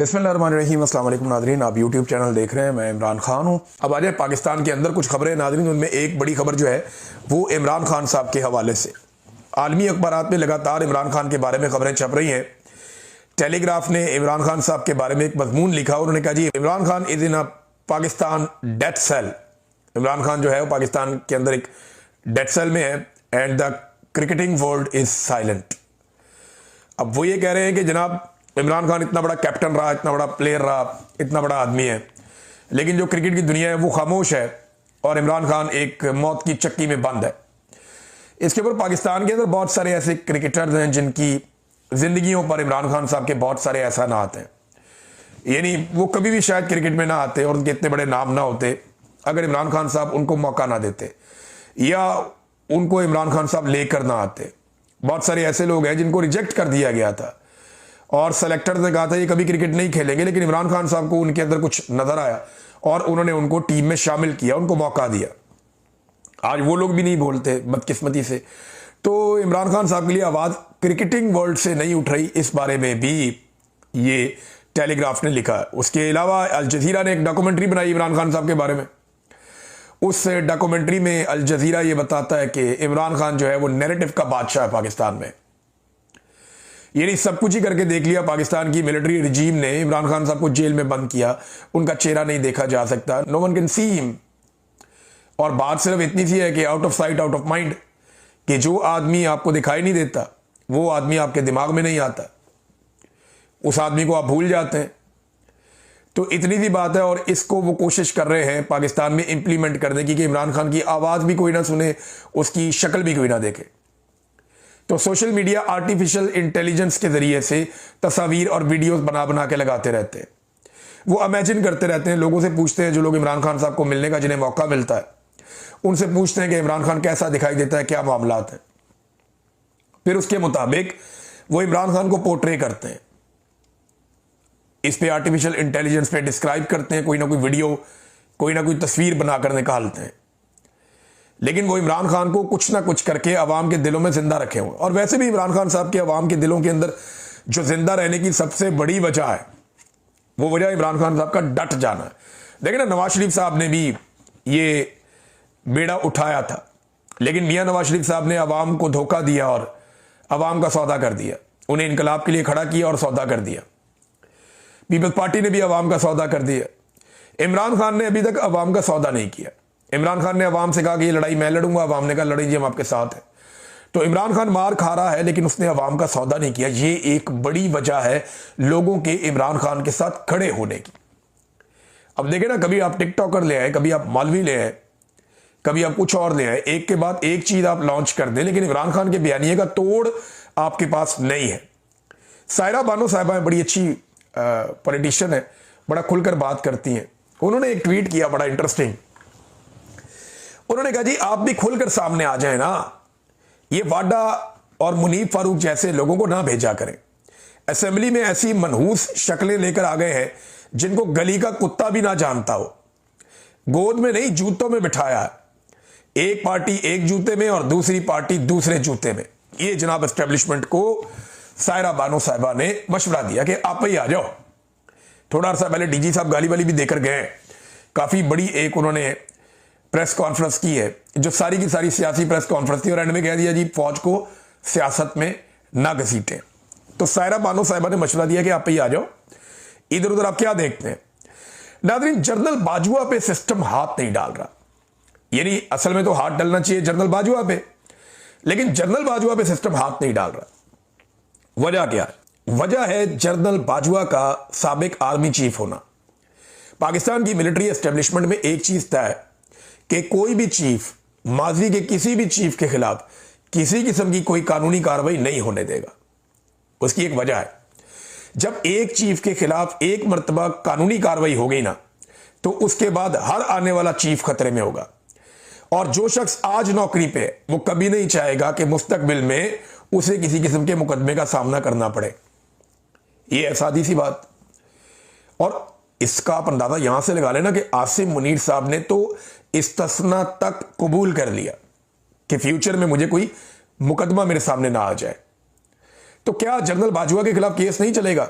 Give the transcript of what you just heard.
बिस्मिल्लाहिर्रहमानिर्रहीम। अस्सलाम वालेकुम नाज़रीन, आप यूट्यूब चैनल देख रहे हैं। मैं इमरान खान हूँ। अब आ जाए पाकिस्तान के अंदर कुछ खबरें नाज़रीन, उनमें एक बड़ी खबर जो है वो इमरान खान साहब के हवाले से आलमी अखबारात में लगातार इमरान खान के बारे में खबरें छप रही हैं। टेलीग्राफ ने इमरान खान साहब के बारे में एक मजमून लिखा। उन्होंने कहा जी Imran Khan is in a Pakistan death cell. Imran Khan जो है वो पाकिस्तान के अंदर एक डेथ सेल में है and the cricketing world is silent. अब वो ये कह रहे हैं कि जनाब इमरान खान इतना बड़ा कैप्टन रहा, इतना बड़ा प्लेयर रहा, इतना बड़ा आदमी है, लेकिन जो क्रिकेट की दुनिया है वो खामोश है और इमरान खान एक मौत की चक्की में बंद है। इसके ऊपर पाकिस्तान के अंदर बहुत सारे ऐसे क्रिकेटर्स हैं जिनकी ज़िंदगियों पर इमरान खान साहब के बहुत सारे एहसानात हैं। यानी वो कभी भी शायद क्रिकेट में ना आते और उनके इतने बड़े नाम ना होते अगर इमरान खान साहब उनको मौका ना देते या उनको इमरान खान साहब लेकर ना आते। बहुत सारे ऐसे लोग हैं जिनको रिजेक्ट कर दिया गया था और सेलेक्टर ने कहा था ये कभी क्रिकेट नहीं खेलेंगे, लेकिन इमरान खान साहब को उनके अंदर कुछ नजर आया और उन्होंने उनको टीम में शामिल किया, उनको मौका दिया। आज वो लोग भी नहीं बोलते बदकिस्मती से। तो इमरान खान साहब के लिए आवाज़ क्रिकेटिंग वर्ल्ड से नहीं उठ रही, इस बारे में भी ये टेलीग्राफ ने लिखा। उसके अलावा अल जज़ीरा ने एक डॉक्यूमेंट्री बनाई इमरान खान साहब के बारे में। उस डॉक्यूमेंट्री में अल जज़ीरा ये बताता है कि इमरान खान जो है वो नैरेटिव का बादशाह है पाकिस्तान में। यानी सब कुछ ही करके देख लिया। पाकिस्तान की मिलिट्री रिजीम ने इमरान खान साहब को जेल में बंद किया, उनका चेहरा नहीं देखा जा सकता, no one can see him. और बात सिर्फ इतनी सी है कि out of sight out of mind, कि जो आदमी आपको दिखाई नहीं देता वो आदमी आपके दिमाग में नहीं आता, उस आदमी को आप भूल जाते हैं। तो इतनी सी बात है और इसको वो कोशिश कर रहे हैं पाकिस्तान में इंप्लीमेंट करने की कि इमरान खान की आवाज़ भी कोई ना सुने, उसकी शक्ल भी कोई ना देखे। तो सोशल मीडिया आर्टिफिशियल इंटेलिजेंस के ज़रिए से तस्वीर और वीडियोस बना बना के लगाते रहते हैं। वो इमेजिन करते रहते हैं, लोगों से पूछते हैं, जो लोग इमरान खान साहब को मिलने का जिन्हें मौका मिलता है उनसे पूछते हैं कि इमरान खान कैसा दिखाई देता है, क्या मामलात हैं। फिर उसके मुताबिक वो इमरान खान को पोर्ट्रे करते हैं, इस पे आर्टिफिशियल इंटेलिजेंस पे डिस्क्राइब करते हैं, कोई ना कोई वीडियो, कोई ना कोई तस्वीर बनाकर निकालते हैं। लेकिन वो इमरान खान को कुछ ना कुछ करके अवाम के दिलों में जिंदा रखे हुए। और वैसे भी इमरान खान साहब के अवाम के दिलों के अंदर जो जिंदा रहने की सबसे बड़ी वजह है वो वजह इमरान खान साहब का डट जाना है। लेकिन नवाज शरीफ साहब ने भी ये बेड़ा उठाया था, लेकिन मियां नवाज शरीफ साहब ने अवाम को धोखा दिया और अवाम का सौदा कर दिया, उन्हें इनकलाब के लिए खड़ा किया और सौदा कर दिया। पीपल्स पार्टी ने भी अवाम का सौदा कर दिया। इमरान खान ने अभी तक अवाम का सौदा नहीं किया। इमरान खान ने अवाम से कहा कि ये लड़ाई मैं लड़ूंगा, अवाम ने कहा लड़ाई जी हम आपके साथ हैं। तो इमरान खान मार खा रहा है लेकिन उसने अवाम का सौदा नहीं किया। ये एक बड़ी वजह है लोगों के इमरान खान के साथ खड़े होने की। अब देखें ना, कभी आप टिकटॉकर ले आए, कभी आप मौलवी ले आए, कभी आप कुछ और ले आए, एक के बाद एक चीज आप लॉन्च कर दें, लेकिन इमरान खान के बयानिए का तोड़ आपके पास नहीं है। सायरा बानो साहिबा बड़ी अच्छी पॉलिटिशियन है, बड़ा खुलकर बात करती हैं। उन्होंने एक ट्वीट किया बड़ा इंटरेस्टिंग। उन्होंने कहा जी आप भी खुलकर सामने आ जाए ना, ये वाडा और मुनीब फारूक जैसे लोगों को ना भेजा करें। असेंबली में ऐसी मनहूस शक्लें लेकर आ गए हैं जिनको गली का कुत्ता भी ना जानता हो। गोद में नहीं जूतों में बिठाया है, एक पार्टी एक जूते में और दूसरी पार्टी दूसरे जूते में। ये जनाब एस्टेब्लिशमेंट को सायरा बानो साहिबा ने मशवरा दिया कि आप ही आ जाओ। थोड़ा अर्सा पहले डीजी साहब गाली वाली भी देकर गए, काफी बड़ी एक उन्होंने प्रेस कॉन्फ्रेंस की है जो सारी की सारी सियासी प्रेस कॉन्फ्रेंस थी और एंड में कह दिया जी फौज को सियासत में ना घसीटें। तो सायरा बानो साहिबा ने मशवरा दिया कि आप ही आ जाओ, इधर उधर आप क्या देखते हैं। नाज़रीन, जनरल बाजवा पे सिस्टम हाथ नहीं डाल रहा। यानी असल में तो हाथ डालना चाहिए जनरल बाजवा पे, लेकिन जनरल बाजवा पे सिस्टम हाथ नहीं डाल रहा। वजह क्या है? वजह है जनरल बाजवा का साबिक आर्मी चीफ होना। पाकिस्तान की मिलिट्री एस्टेब्लिशमेंट में एक चीज तय है कि कोई भी चीफ माजी के किसी भी चीफ के खिलाफ किसी किस्म की कोई कानूनी कार्रवाई नहीं होने देगा। उसकी एक वजह है, जब एक चीफ के खिलाफ एक मर्तबा कानूनी कार्रवाई हो गई ना, तो उसके बाद हर आने वाला चीफ खतरे में होगा। और जो शख्स आज नौकरी पे वो कभी नहीं चाहेगा कि मुस्तकबिल में उसे किसी किस्म के मुकदमे का सामना करना पड़े। ये है सादी सी बात। और इसका आप अंदाजा यहां से लगा लेना कि आसिम मुनीर साहब ने तो इस्तिस्ना तक कबूल कर लिया कि फ्यूचर में मुझे कोई मुकदमा मेरे सामने ना आ जाए। तो क्या जनरल बाजवा के खिलाफ केस नहीं चलेगा?